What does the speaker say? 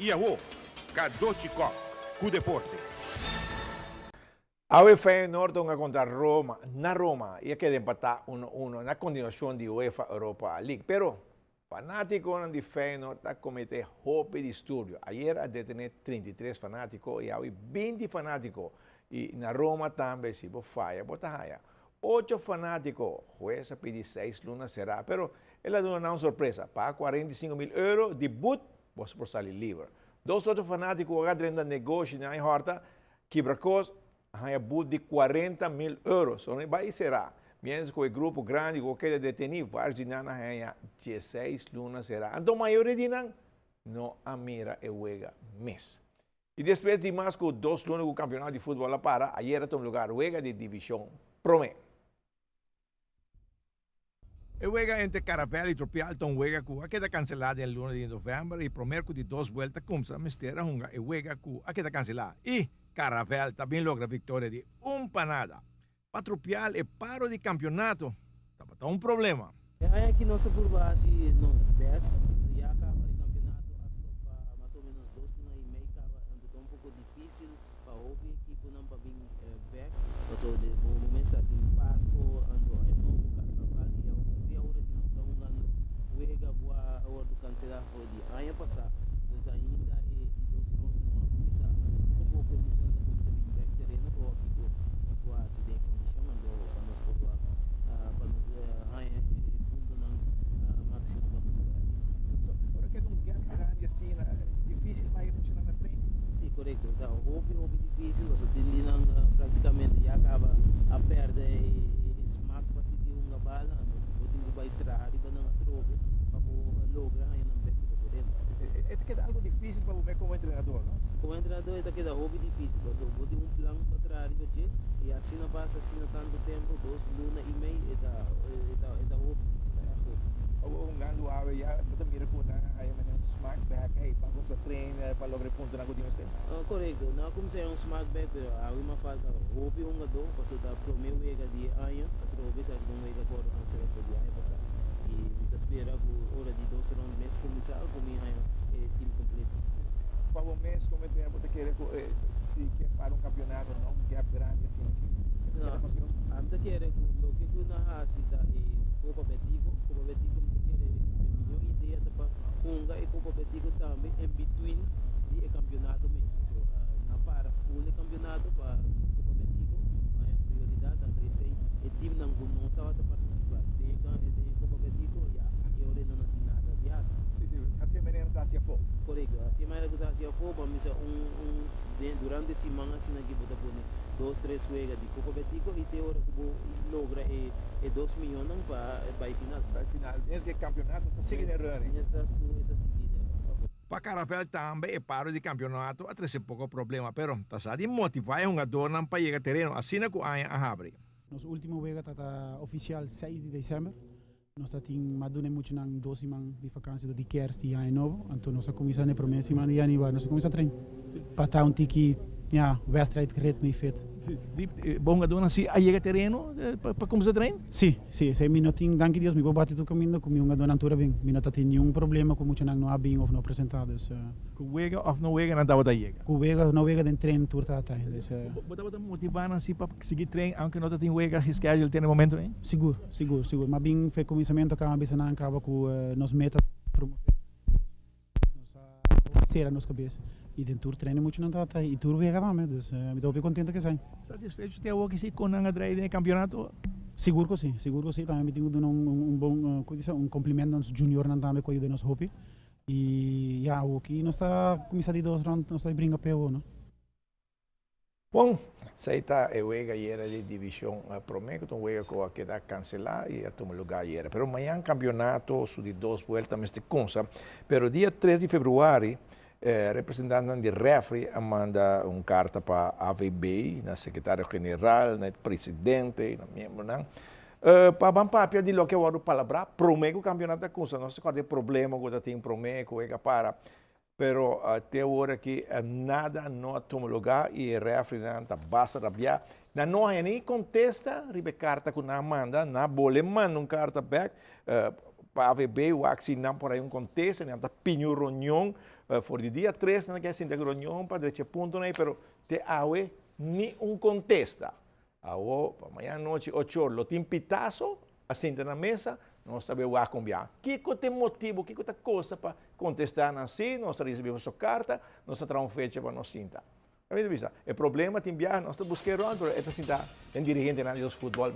Iaô, Kadochikov, com deporte. A Feyenoord nga contra Roma, na Roma, e queda empatar 1-1 na continuação de UEFA Europa League. Pero, fanático de Feyenoord está cometendo roubo e distúrbio. Ayer a detener 33 fanáticos e há 20 fanáticos. E na Roma também, se você falha, bota raia. 8 fanáticos, juez pede 6 lunas será, pero ela deu uma surpresa, paga 45 mil euros, debut, você por sair livre. Dos outros fanáticos, agora dentro do negócio, na horta, quebra-cos, há but de 40 mil euros. Só não vai será. Menos que o grupo grande, que queda detenido, vários de nana, há 16 lunas será. Então, a maioria de não a mira e juega mês. E depois de mais que 2 lunas do campeonato de futebol lá para, ayer era um lugar, juega de divisão Promé. El juega entre Caravel y Tropialton juega que queda cancelada el 1 de novembro y promedio de 2 vueltas como mistera junga el juega que queda cancelada. Y Caravel también logra victoria de un panada. Para Tropial el paro de campeonato está un problema. Aí aqui nossa curva assim, não desce, já acaba o campeonato, acho que para mais ou menos 2 anos e meio acaba andando um pouco difícil para ouvir equipe não para vir back, mas o momento de Páscoa ando é novo carnaval e a hora que nós estamos jogando juega boa a hora do cancelar foi de ano passado, então ainda e de 2 anos não começar, um pouco emocionante como se vir back terreno ou aqui com a acidente condição ando nós por lá para nos Ahora queda un gap grande así, difícil para ir funcionando el tren. Sim, correto. Então, houve difícil, você tem praticamente já acaba a perder smack para seguir uma bala, você vai entrar e não trobe para lograr aí na beca do poder. Este queda algo difícil para você como entrenador, ¿no? Como treinador, está queda houve difícil, você tem um plano para trás e assim não passa assim tanto tempo, 2 lunas e meio, e da houve. Un ganando ave ya, pero mira que una hay un smart back, hey, para con su tren, para lograr punto na godinho este. Correto, não como se é um smart back, pero há uma falta, houve jogador, passou da primeira vez de ano, a outra vez que não veio agora, não sei se vai passar. E me espera que hora de 2 anos mês começar, comigo é time completo. Para o mês, como é você quer se quer para um campeonato, não, um gap grande assim aqui. Não, a minha quer o que na raça da Copa Betico me quer melhor ideia para Unga e Copa Betico também em between de campeonato mesmo. So, na para o campeonato para Copa Betico, a prioridade da esse e time não estava a participar. Tem Copa Betico, já, e hora não tem nada de raça. Sim, assim maneira está assim a pouco. Correto, assim maneira que está assim a pouco, mas durante a semana assim aqui botar por 2, 3 juegos de Copa Betico e tem hora que vou logra 2 milhões para a final. Para a final, esse campeonato está seguindo errando. Para Caravel também é paro de campeonato, a trazer pouco problema, pero está de motivar um jogador para chegar terreno, assim que a abre. Nosso último vega está oficial 6 de dezembro. Nós temos mais muito nas 2 semanas de vacância do kerst e ano novo. Então nós começamos na primeira semana de januário, nós começamos a treinar. Para estar tiki, ja, wedstrijd ritme fit. Bom jogador assim, a chegar terreno para começar a treinar? Sim, sim, 6 minutos, danke Deus, me vou bater do caminho com um jogador natura bem. Me não tem nenhum problema com muito não há bem ou não apresentados. Com wega ou não wega não estava a chegar. Com wega, não wega de treino tour tá tá. Bota motivar assim para seguir treino, aunque não tem wega, schedule tem momento, hein? Seguro. Mas bem foi começamento que a cabeça não acaba com nos meta promover. Nos será nos cabeça. E dentro do treino muito não está e tudo vega também, então me estou bem contente que sai. Satisfeito de ter que com a drive no campeonato? Seguro que sim, também tenho bom cumprimento aos junior não também com o nosso hobby. E já o que nós está começando de 2 rounds, nós está brinca pego, não? Bom, sei tá eu era de divisão prometo então eu com que dá cancelar e a tomar lugar era. Pero amanhã campeonato de 2 vueltas este consa, pero dia 3 de fevereiro representante de refri manda uma carta para a AVB, na secretário-geral, na presidente, na membro, para ban papel de lo que eu palavra, promego o campeonato da coisa, não sei qual é o problema que tem promego, é para, pero até agora que nada não toma lugar e o refri não basta rabiar, não há nem contesta, ribe carta que não manda, não bole manda uma carta back, para a AVB, o axi não por aí um contesta, não está pinho reunião, Voor die dia 3, na que sinta reunião para deixar ponto aí, pero te awe ni un contesta. Awo, para amanhã noite, 8 horas, lo tem pitaço, assim na mesa, nós também vamos cambiar. Que tem motivo, que tem coisa para contestar assim, nós recebemos sua carta, nós trazemos fecha para nós sinta. O problema tem enviar, nós buscamos, pero esta sinta, tem dirigente na de futebol,